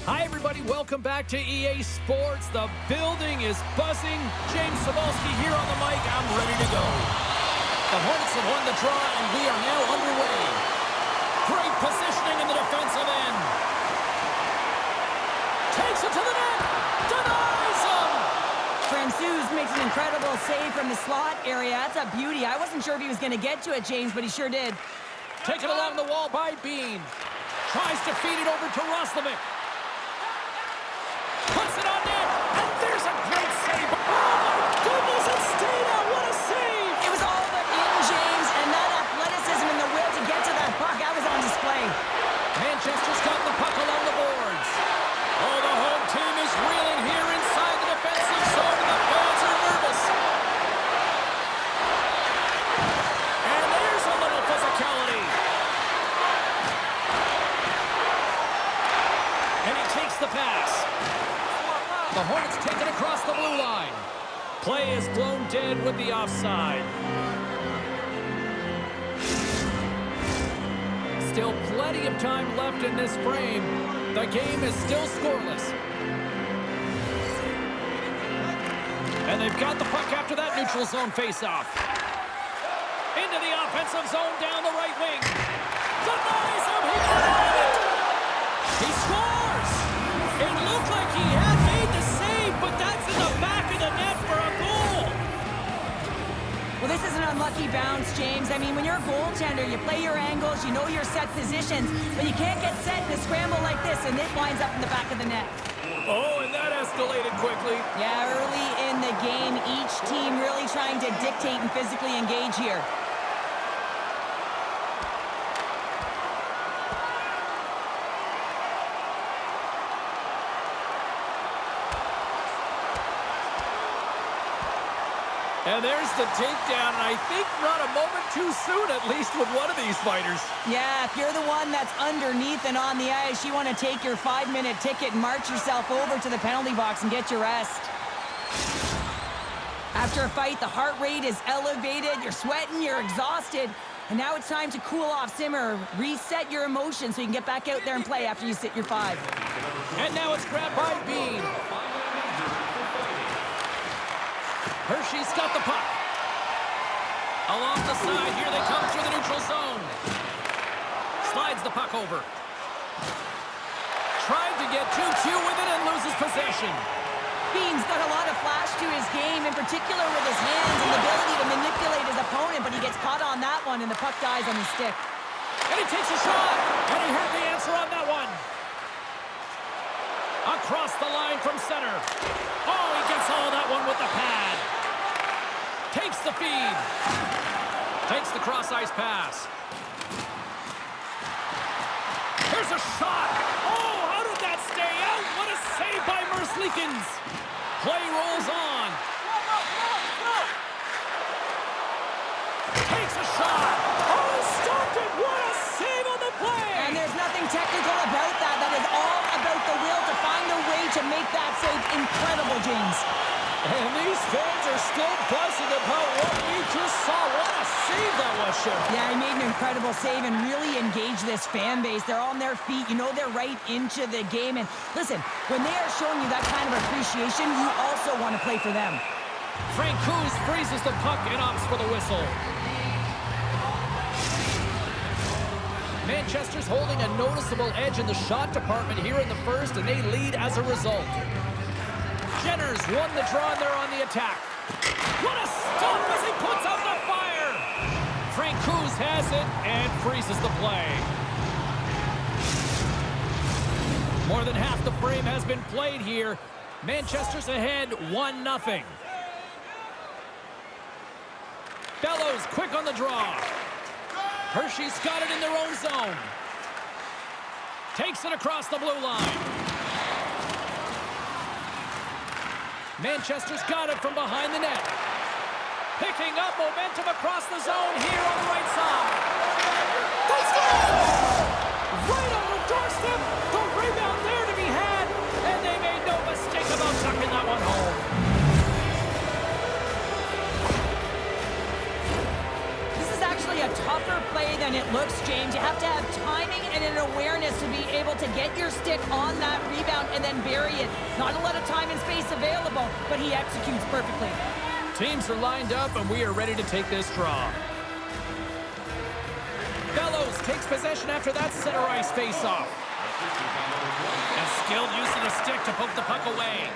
Hi, everybody. Welcome back to EA Sports. The building is buzzing. James Cebulski here on the mic. I'm ready to go. The Hornets have won the draw, and we are now underway. Great positioning in the defensive end. Takes it to the net. Denies him. Francouz makes an incredible save from the slot area. That's a beauty. I wasn't sure if he was going to get to it, James, but he sure did. Taken along the wall by Bean. Tries to feed it over to Roslovic. Puts it on net, and there's a great save. Oh, my goodness, it stayed out. What a save. It was all but in, James, and that athleticism and the will to get to that puck, that was on display. Manchester's got the puck along the boards. Oh, the home team is reeling here inside the defensive zone, and the fans are nervous. And there's a little physicality. And he takes the pass. The Hornets take it across the blue line. Play is blown dead with the offside. Still plenty of time left in this frame. The game is still scoreless. And they've got the puck after that neutral zone faceoff. Into the offensive zone down the right wing. Denies him. He got it. He scores. It looked like he had made the save, but that's in the back of the net for a goal. Well, this is an unlucky bounce, James. I mean, when you're a goaltender, you play your angles, you know your set positions, but you can't get set in a scramble like this, and it winds up in the back of the net. Oh, and that escalated quickly. Yeah, early in the game, each team really trying to dictate and physically engage here. And there's the takedown, and I think not a moment too soon, at least with one of these fighters. Yeah, if you're the one that's underneath and on the ice, you want to take your 5-minute ticket and march yourself over to the penalty box and get your rest. After a fight, the heart rate is elevated, you're sweating, you're exhausted, and now it's time to cool off, simmer, reset your emotions so you can get back out there and play after you sit your 5. And now it's grabbed by Bean. Hershey's got the puck. Along the side, here they come through the neutral zone. Slides the puck over. Tried to get 2-2 with it and loses possession. Bean's got a lot of flash to his game, in particular with his hands and the ability to manipulate his opponent, but he gets caught on that one, and the puck dies on his stick. And he takes a shot, and he had the answer on that one. Across the line from center. Oh, he gets all that one with the pad. Takes the feed. Takes the cross-ice pass. Here's a shot. Oh, how did that stay out? What a save by Merzlikins. Play rolls on. Takes a shot. Oh, he stopped it. What a save on the play. And there's nothing technical about that. That is all about the will to find a way to make that save incredible, James. And these fans are still buzzing about what we just saw. What a save that was, Sheriff. Yeah, he made an incredible save and really engaged this fan base. They're on their feet. You know they're right into the game. And listen, when they are showing you that kind of appreciation, you also want to play for them. Francouz freezes the puck and opts for the whistle. Manchester's holding a noticeable edge in the shot department here in the first, and they lead as a result. Jenner's won the draw, and they're on the attack. What a stop as he puts out the fire! Francouz has it and freezes the play. More than half the frame has been played here. Manchester's ahead 1-0. Bellows quick on the draw. Hershey's got it in their own zone. Takes it across the blue line. Manchester's got it from behind the net. Picking up momentum across the zone here on the right side. They score! Right on the doorstep. The rebound there to be had. And they made no mistake about tucking that one home. This is actually a tougher play than it looks, James. You have to have timing and an awareness to be able to get your stick on that rebound and then bury it. Not a lot of time and space available, but he executes perfectly. Teams are lined up, and we are ready to take this draw. Bellows takes possession after that center ice face-off. And skilled use of the stick to poke the puck away.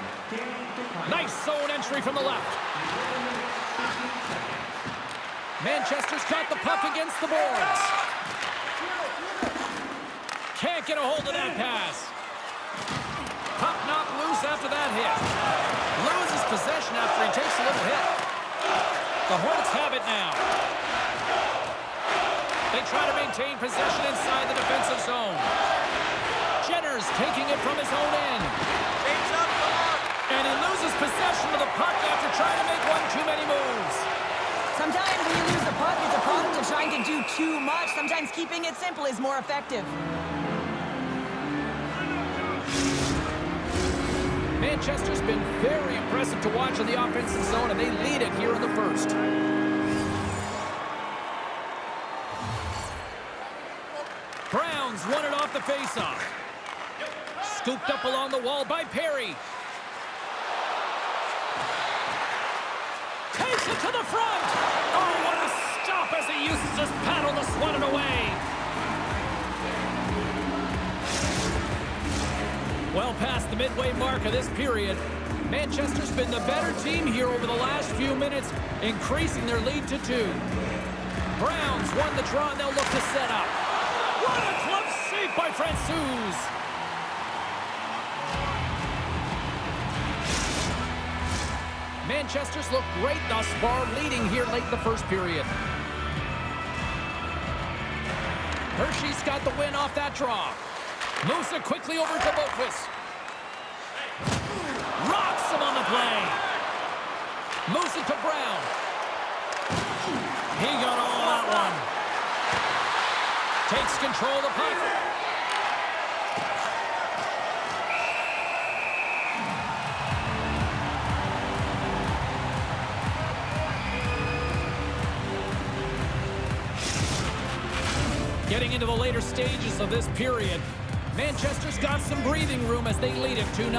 Nice zone entry from the left. Manchester's got the puck against the boards. Can't get a hold of that pass. Puck knocked loose after that hit. Loses possession after he takes a little hit. The Hornets have it now. They try to maintain possession inside the defensive zone. Jenner's taking it from his own end. And he loses possession of the puck after trying to make one too many moves. Sometimes when you lose the puck, it's a product of trying to do too much. Sometimes keeping it simple is more effective. Manchester's been very impressive to watch in the offensive zone, and they lead it here in the first. Browns won it off the faceoff. Scooped up along the wall by Perry. Takes it to the front. Oh, what a stop as he uses his paddle to swat it away. Well past the midway mark of this period, Manchester's been the better team here over the last few minutes, increasing their lead to 2. Browns won the draw, and they'll look to set up. What a glove save by Francouz! Manchester's looked great thus far, leading here late in the first period. Hershey's got the win off that draw. Moves it quickly over to Boquist. Rocks him on the play. Moves it to Brown. He got all of that one. Takes control of the puck. Getting into the later stages of this period, Manchester's got some breathing room as they lead it 2-0.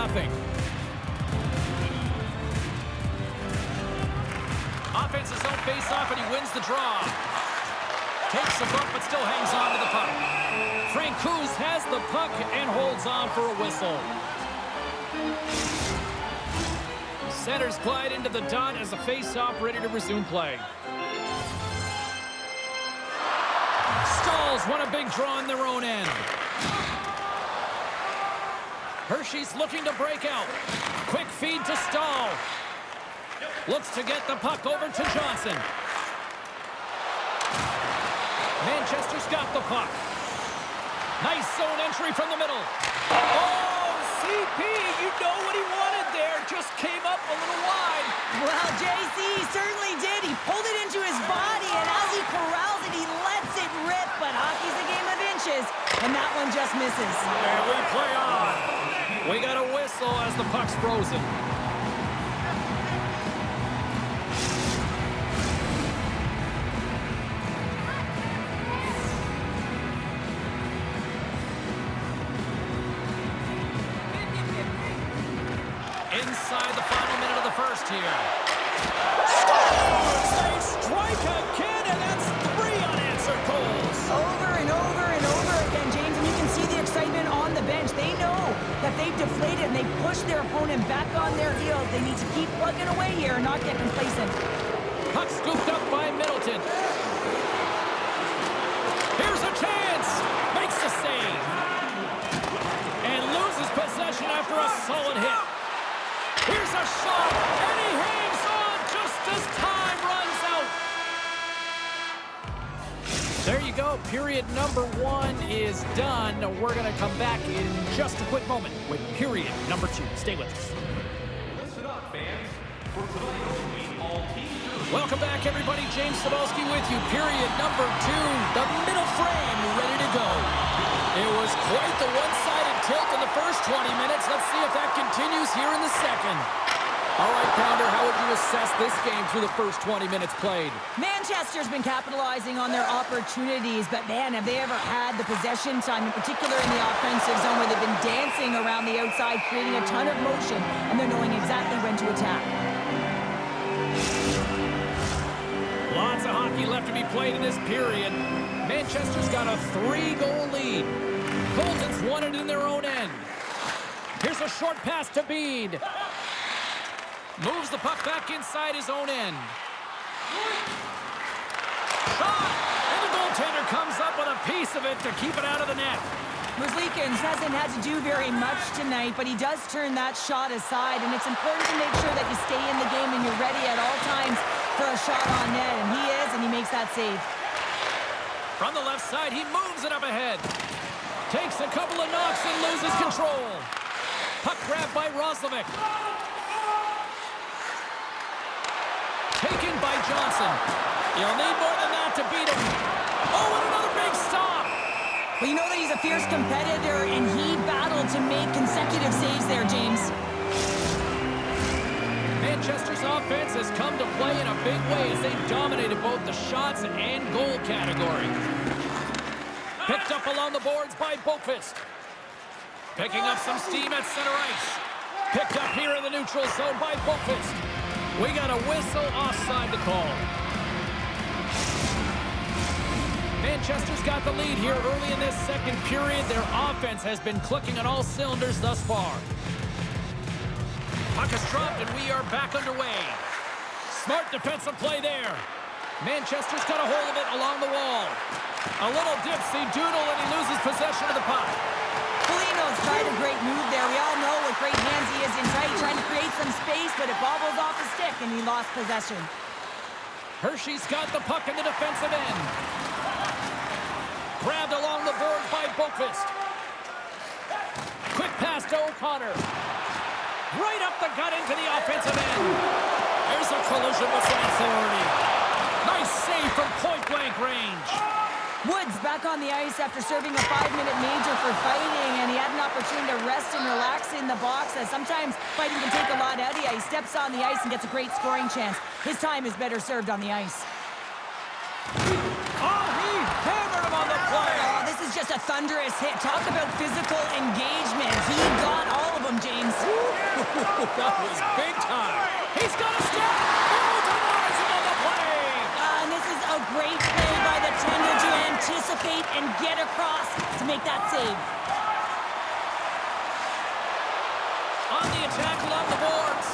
Offense's own face-off, and he wins the draw. Takes a bump, but still hangs on to the puck. Francouz has the puck and holds on for a whistle. Centers glide into the dot as the face-off ready to resume play. Stalls won a big draw on their own end. Hershey's looking to break out. Quick feed to Stahl. Looks to get the puck over to Johnson. Manchester's got the puck. Nice zone entry from the middle. Oh, CP, you know what he wanted there. Just came up a little wide. Well, JC certainly did. He pulled it into his body, and as he corrals it, he lets it rip. But hockey's a game of inches, and that one just misses. And we play on. We got a whistle as the puck's frozen. Inside the final minute of the first here. Scores! They strike again, and that's 3 unanswered goals. Over and over and over again, James, and you can see the excitement on the bench. They know that they've deflated and they push their opponent back on their heels. They need to keep plugging away here and not get complacent. Puck scooped up by Middleton. Here's a chance. Makes the save. And loses possession after a solid hit. Here's a shot, and he hangs on just as time runs out. There you go. Period number 1 is done. We're going to come back in just a quick moment with period number 2. Stay with us. Listen up, fans. For tonight only, all teams. Welcome back, everybody. James Cebulski with you. Period number 2. The middle frame ready to go. It was quite the one-sided tilt in the first 20 minutes. Let's see if that continues here in the second. All right, Pounder, how would you you assess this game through the first 20 minutes played? Manchester's been capitalizing on their opportunities, but man, have they ever had the possession time, in particular in the offensive zone, where they've been dancing around the outside, creating a ton of motion, and they're knowing exactly when to attack. Lots of hockey left to be played in this period. Manchester's got a 3-goal lead. Colton's won it in their own end. Here's a short pass to Bede. Moves the puck back inside his own end. Shot! And the goaltender comes up with a piece of it to keep it out of the net. Merzlikins hasn't had to do very much tonight, but he does turn that shot aside, and it's important to make sure that you stay in the game and you're ready at all times for a shot on net, and he is, and he makes that save. From the left side, he moves it up ahead. Takes a couple of knocks and loses control. Puck grab by Roslovic. Taken by Johnson. You'll need more than that to beat him. Oh, and another big stop. Well, you know that he's a fierce competitor, and he battled to make consecutive saves there, James. Manchester's offense has come to play in a big way as they dominated both the shots and goal category. Picked up along the boards by Boqvist. Picking up some steam at center ice. Picked up here in the neutral zone by Boqvist. We got a whistle offside to call. Manchester's got the lead here early in this second period. Their offense has been clicking on all cylinders thus far. Puck is dropped and we are back underway. Smart defensive play there. Manchester's got a hold of it along the wall. A little dipsy doodle and he loses possession of the puck. Polino's tried a great move there. We all know what great hands he is in tight, trying to create some space, but it bobbles off the stick and he lost possession. Hershey's got the puck in the defensive end. Grabbed along the board by Boqvist. Quick pass to O'Connor. Right up the gut into the offensive end. There's a collision with some authority. Nice save from point-blank range. Woods back on the ice after serving a 5-minute major for fighting, and he had an opportunity to rest and relax in the box, as sometimes fighting can take a lot out of you. He steps on the ice and gets a great scoring chance. His time is better served on the ice. Oh, he hammered him on the play. Oh, this is just a thunderous hit. Talk about physical engagement. He got all of them, James. That was big time. He's got a step. Oh, denies him on the play. And this is a great play by the tender to anticipate and get across to make that save. On the attack along the boards.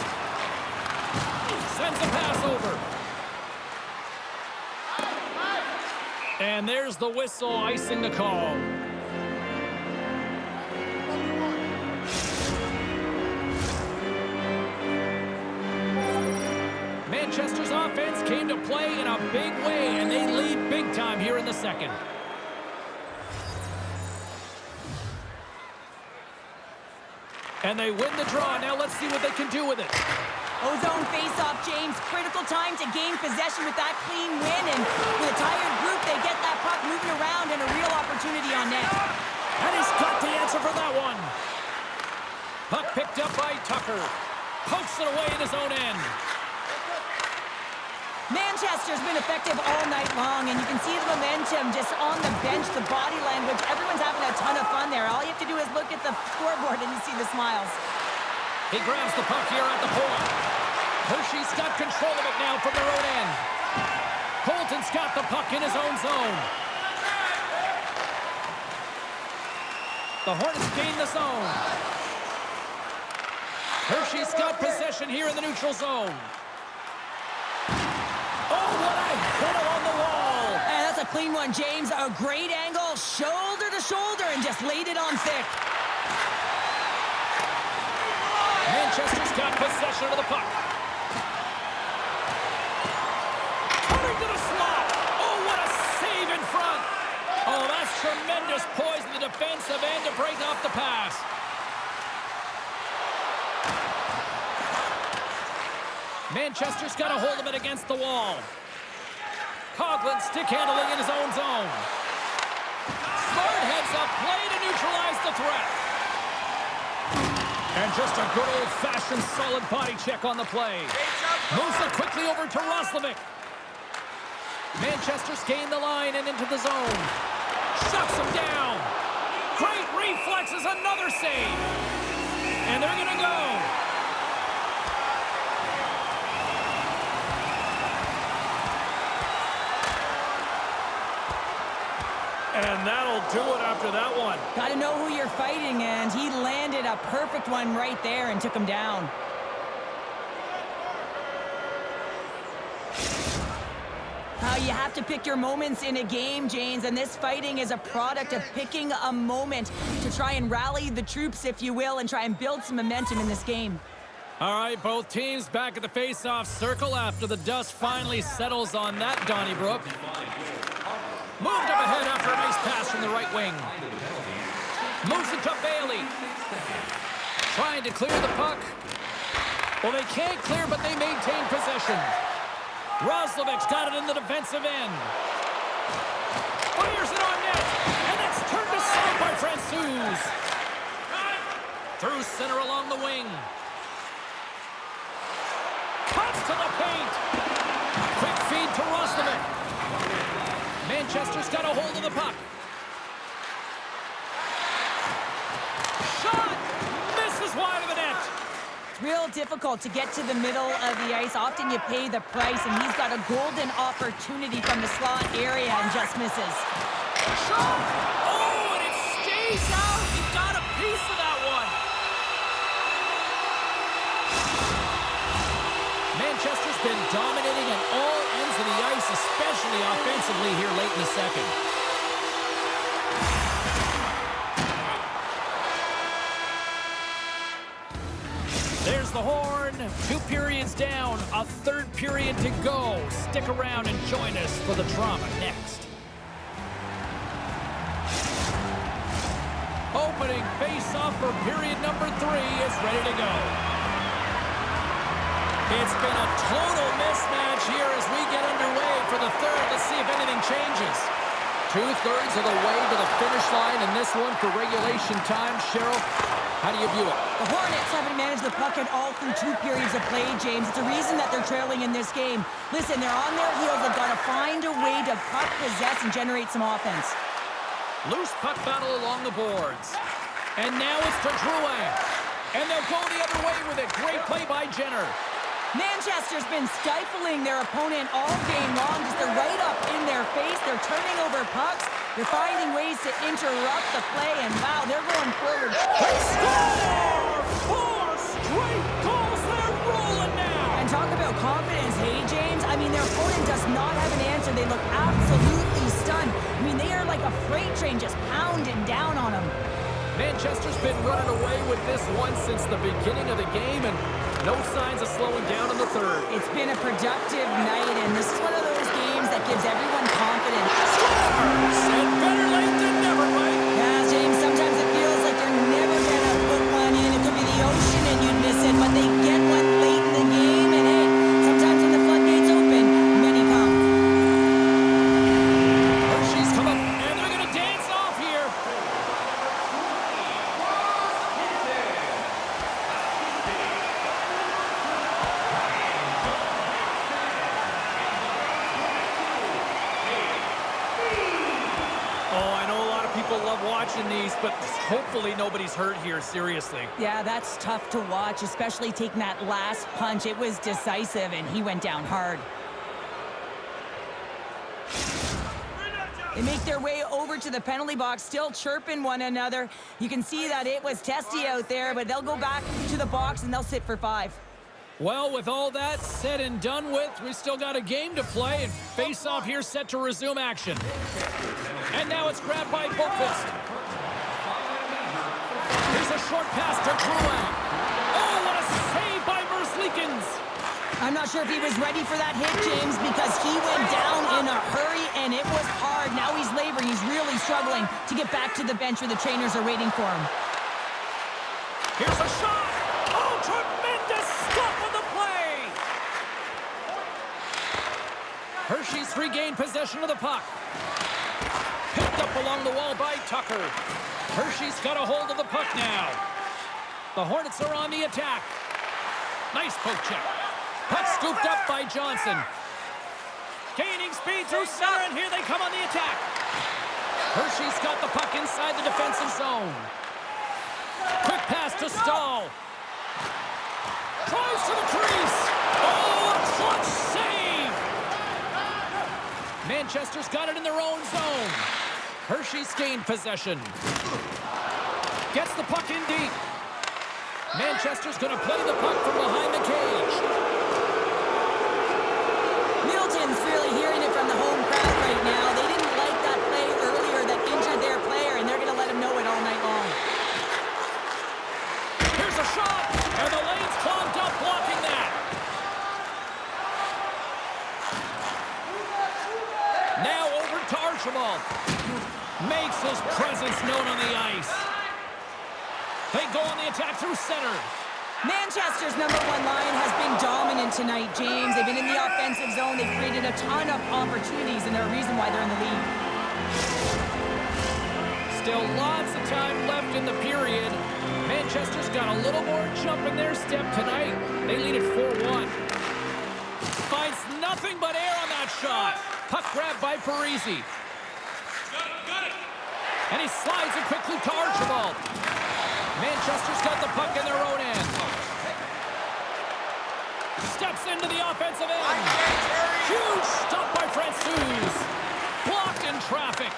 Sends a pass over. And there's the whistle icing the call. Manchester's offense came to play in a big way, and they lead big time here in the second. And they win the draw. Now let's see what they can do with it. Ozone face-off, James. Critical time to gain possession with that clean win, and with a tired group, they get that puck moving around and a real opportunity on net. And he's got the answer for that one. Puck picked up by Tucker. Pokes it away in his own end. Manchester's been effective all night long, and you can see the momentum just on the bench, the body language. Everyone's having a ton of fun there. All you have to do is look at the scoreboard and you see the smiles. He grabs the puck here at the point. Hershey's got control of it now from their own end. Colton's got the puck in his own zone. The Hornets gain the zone. Hershey's got possession here in the neutral zone. Oh, what a hit along the wall. And that's a clean one, James. A great angle, shoulder to shoulder, and just laid it on thick. Manchester's got possession of the puck. Coming to the slot. Oh, what a save in front. Oh, that's tremendous poise in the defensive end to break off the pass. Manchester's got a hold of it against the wall. Coughlin stick handling in his own zone. Smart heads up play to neutralize the threat. And just a good old-fashioned solid body check on the play. Moves it quickly over to Roslovic. Manchester's gained the line and into the zone. Shuts him down. Great reflexes, another save. And they're going to go. And that'll do it after that one. Got to know who you're fighting, and he landed a perfect one right there and took him down. You have to pick your moments in a game, James, and this fighting is a product of picking a moment to try and rally the troops, if you will, and try and build some momentum in this game. All right, both teams back at the face-off circle after the dust finally settles on that Donnybrook. Moved up ahead after a nice pass from the right wing. Moves it to Bailey. Trying to clear the puck. Well, they can't clear, but they maintain possession. Roslovic's got it in the defensive end. Fires it on net, and that's turned aside by Francouz. Through center along the wing. Cuts to the paint. Quick feed to Roslovic. Manchester's got a hold of the puck. Shot! Misses wide of the net. Real difficult to get to the middle of the ice. Often you pay the price, and he's got a golden opportunity from the slot area and just misses. Shot! Oh, and it stays out. He got a piece of that one. Manchester's been dominating at all ends of the ice, especially offensively here late in the second. There's the horn. 2 periods down, a 3rd period to go. Stick around and join us for the drama next. Opening face-off for period number 3 is ready to go. It's been a total mismatch here as we get underway for the 3rd. Let's see if anything changes. 2/3 of the way to the finish line in this one for regulation time. Cheryl, how do you view it? The Hornets haven't managed the puck at all through 2 periods of play, James. It's a reason that they're trailing in this game. Listen, they're on their heels. They've got to find a way to puck possess and generate some offense. Loose puck battle along the boards. And now it's to Drouin. And they'll go the other way with it. Great play by Jenner. Manchester's been stifling their opponent all game long. Just they're right up in their face. They're turning over pucks. They're finding ways to interrupt the play, and wow, they're going forward. They score! 4 straight goals. They're rolling now. And talk about confidence, hey, James? I mean, their opponent does not have an answer. They look absolutely stunned. I mean, they are like a freight train just pounding down on them. Manchester's been running away with this one since the beginning of the game, and no signs of slowing down in the 3rd. It's been a productive night, and this is one of those games that gives everyone confidence. And better late than never, right? Yeah, James, sometimes it feels like you're never going to put one in. It could be the ocean and you'd miss it, but they get one late in the game, and hey, sometimes when the floodgates open, many come. Hershey's come up, and they're going to dance off here. Love watching these, but hopefully nobody's hurt here, seriously. Yeah, that's tough to watch, especially taking that last punch. It was decisive, and he went down hard. They make their way over to the penalty box, still chirping one another. You can see that it was testy out there, but they'll go back to the box, and they'll sit for 5. Well, with all that said and done with, we still got a game to play, and face-off here set to resume action. And now it's grabbed by Boqvist. Here's a short pass to Drouin. Oh, what a save by Merzlikins. I'm not sure if he was ready for that hit, James, because he went down in a hurry, and it was hard. Now he's laboring. He's really struggling to get back to the bench where the trainers are waiting for him. Here's a shot. Oh, tremendous stop on the play. Hershey's regained possession of the puck. Picked up along the wall by Tucker. Hershey's got a hold of the puck now. The Hornets are on the attack. Nice poke check. Puck scooped up by Johnson. Gaining speed through center, and here they come on the attack. Hershey's got the puck inside the defensive zone. Quick pass to Stahl. Drives to the crease. Oh, a clutch save! Manchester's got it in their own zone. Hershey's gained possession. Gets the puck in deep. Manchester's going to play the puck from behind the cage. Middleton's really hearing it from the home crowd right now. They didn't like that play earlier that injured their player, and they're going to let him know it all night long. Here's a shot, and the lane's clogged up, blocking that. Now over to Archibald. Makes his presence known on the ice. They go on the attack through center. Manchester's number one line has been dominant tonight, James. They've been in the offensive zone. They've created a ton of opportunities, and they're a reason why they're in the lead. Still lots of time left in the period. Manchester's got a little more jump in their step tonight. They lead at 4-1. Finds nothing but air on that shot. Puck grabbed by Parisi. And he slides it quickly to Archibald. Manchester's got the puck in their own end. Steps into the offensive end. Huge stop by Francouz. Blocked in traffic.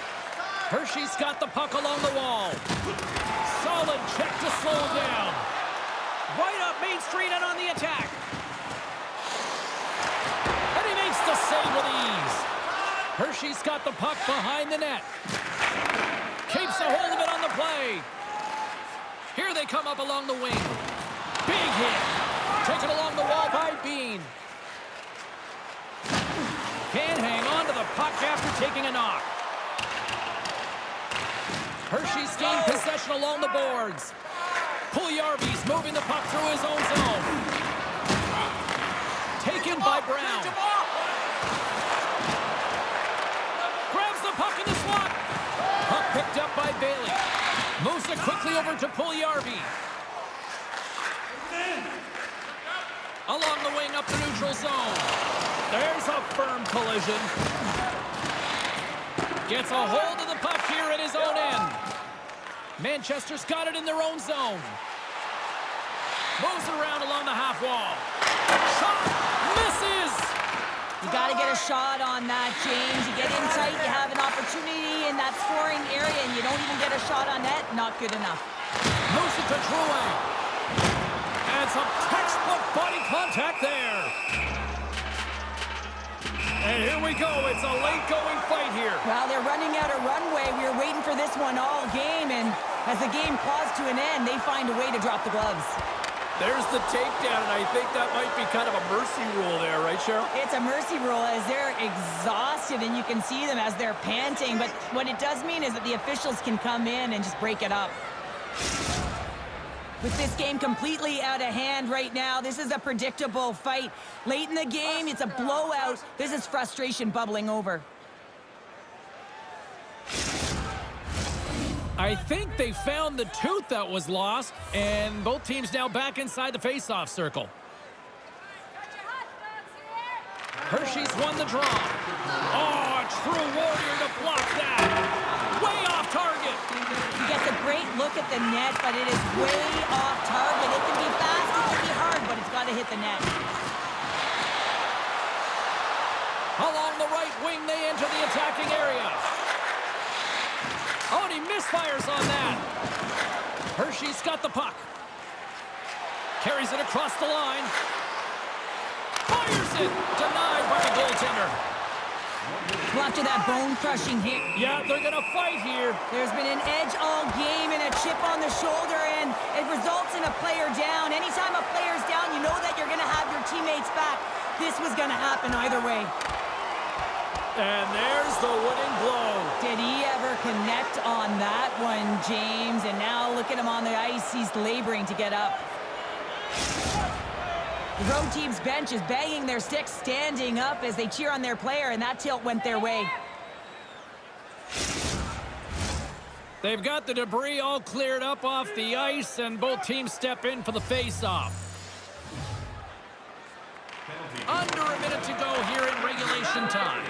Hershey's got the puck along the wall. Solid check to slow him down. Right up Main Street and on the attack. And he makes the save with ease. Hershey's got the puck behind the net. Keeps a hold of it on the play. Here they come up along the wing. Big hit. Taken along the wall by Bean. Can't hang on to the puck after taking a knock. Hershey's gained possession along the boards. Puljujarvi's moving the puck through his own zone. Taken by Brown. Grabs the puck in the slot. Puck picked up by Bailey. Moves it quickly over to Puljujarvi. Along the wing up the neutral zone. There's a firm collision. Gets a hold of the puck here at his own end. Manchester's got it in their own zone. Moves it around along the half wall. Shot misses. You got to get a shot on that, James. You get in tight, you have an opportunity in that scoring area, and you don't even get a shot on net. Not good enough. Moves it to Drouin. And some textbook body contact there. And here we go. It's a late-going fight here. Well, they're running out of runway. We were waiting for this one all game, and as the game claws to an end, they find a way to drop the gloves. There's the takedown, and I think that might be kind of a mercy rule there, right, Cheryl? It's a mercy rule as they're exhausted, and you can see them as they're panting. But what it does mean is that the officials can come in and just break it up. With this game completely out of hand right now, this is a predictable fight. Late in the game, it's a blowout. This is frustration bubbling over. I think they found the tooth that was lost, and both teams now back inside the face-off circle. Hershey's won the draw. Oh, a true warrior to block that. Way off target. He gets a great look at the net, but it is way off target. It can be fast, it can be hard, but it's got to hit the net. Along the right wing, they enter the attacking area. Oh, and he misfires on that. Hershey's got the puck. Carries it across the line. Fires it. Denied by the goaltender. Well, after that bone-crushing hit. Yeah, they're going to fight here. There's been an edge all game and a chip on the shoulder, and it results in a player down. Anytime a player's down, you know that you're going to have your teammates back. This was going to happen either way. And there's the winning blow. Did he ever connect on that one, James? And now look at him on the ice. He's laboring to get up. The road team's bench is banging their sticks, standing up as they cheer on their player, and that tilt went their way. They've got the debris all cleared up off the ice, and both teams step in for the face-off. Under a minute to go here in regulation time.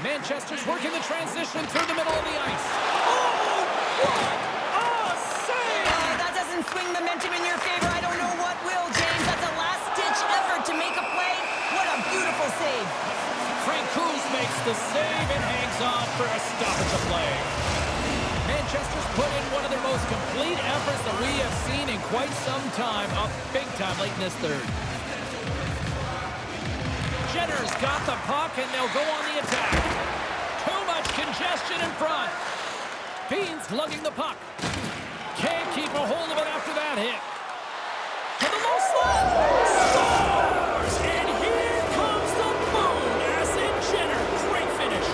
Manchester's working the transition through the middle of the ice. Oh, what a save! That doesn't swing momentum in your favor. I don't know what will, James. That's a last-ditch effort to make a play. What a beautiful save. Frank Cruz makes the save and hangs on for a stoppage of play. Manchester's put in one of their most complete efforts that we have seen in quite some time, up big time late in this third. Jenner's got the puck, and they'll go on the attack. Too much congestion in front. Beans lugging the puck. Can't keep a hold of it after that hit. To the low slot. Scores! And here comes the moon, as in Jenner. Great finish.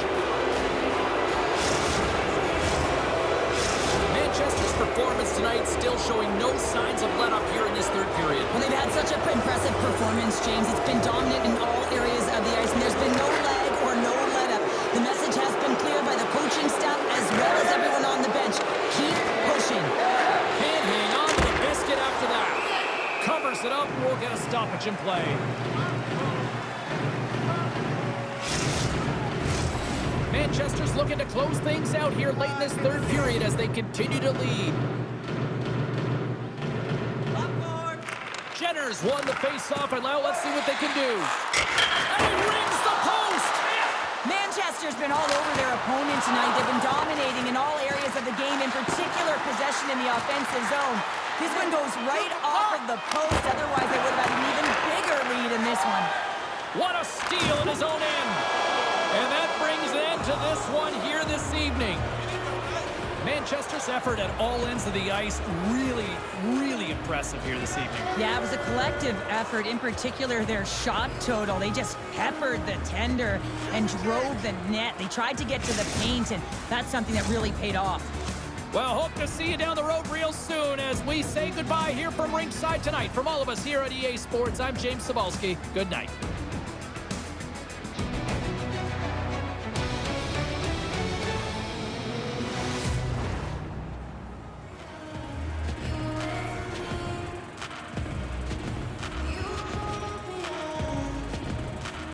Manchester's performance tonight still showing no signs of let-up here in this third period. Well, they've had such an impressive performance, James. It's been dominant in all areas of the ice, and there's been no lag or no let-up. The message has been clear by the coaching staff as well as everyone on the bench. Keep pushing. Can't hang on to the biscuit after that. Covers it up, and we'll get a stoppage in play. Manchester's looking to close things out here late in this third period as they continue to lead. Jenner's won the face-off, and now let's see what they can do. And he rings the post! Manchester's been all over their opponent tonight. They've been dominating in all areas of the game, in particular possession in the offensive zone. This one goes right off of the post. Otherwise, they would have had an even bigger lead in this one. What a steal in his own end! And that brings an end to this one here this evening. Manchester's effort at all ends of the ice, really impressive here this evening. Yeah, it was a collective effort, in particular their shot total. They just peppered the tender and drove the net. They tried to get to the paint, and that's something that really paid off. Well, hope to see you down the road real soon as we say goodbye here from ringside tonight. From all of us here at EA Sports, I'm James Cebulski. Good night.